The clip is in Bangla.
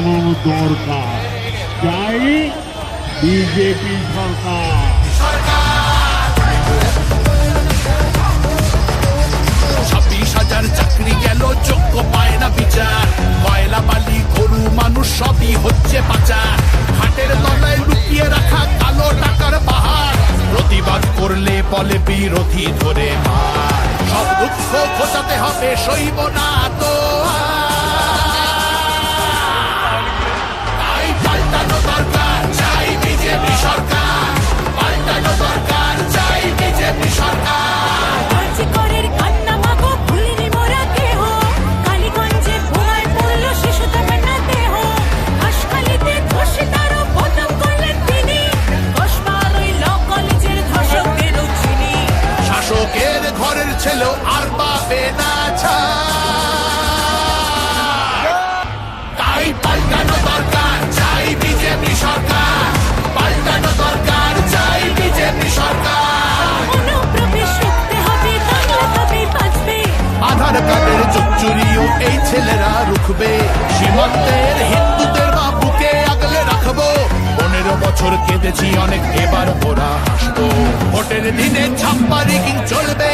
বানানো দরকার। চাই বিজেপি সরকার। 26,000 চাকরি গেল, যোগ্য পায় না বিচার। কয়লা বালি গরু মানুষ সবই হচ্ছে পাচার। হাটের তলায় লুকিয়ে রাখা কালো টাকার পাহাড়। প্রতিবাদ করলে বলে বিরোধী ধরে মার। সব দুঃখ ঘোচাতে হবে, সইব না তো আর। তাই পাল্টানো দরকার, চাই বিজেপি সরকার। পাল্টানো দরকার, চাই বিজেপি সরকার। শাসকের ঘরের ছেলেও আর পাবে না ছাড়। তাই পাল্টানো দরকার, চাই বিজেপি সরকার। পাল্টানো দরকার, চাই বিজেপি সরকার। আধার কার্ডের চোখ চুরিও এই ছেলেরা রুখবে। সীমান্তের হিন্দুদের বা বুকে আগলে রাখবো। 15 বছর কেঁদেছি অনেক, এবার ওরা হাসবো। ভোটের দিনে ছাপ্পা রিগিং চলবে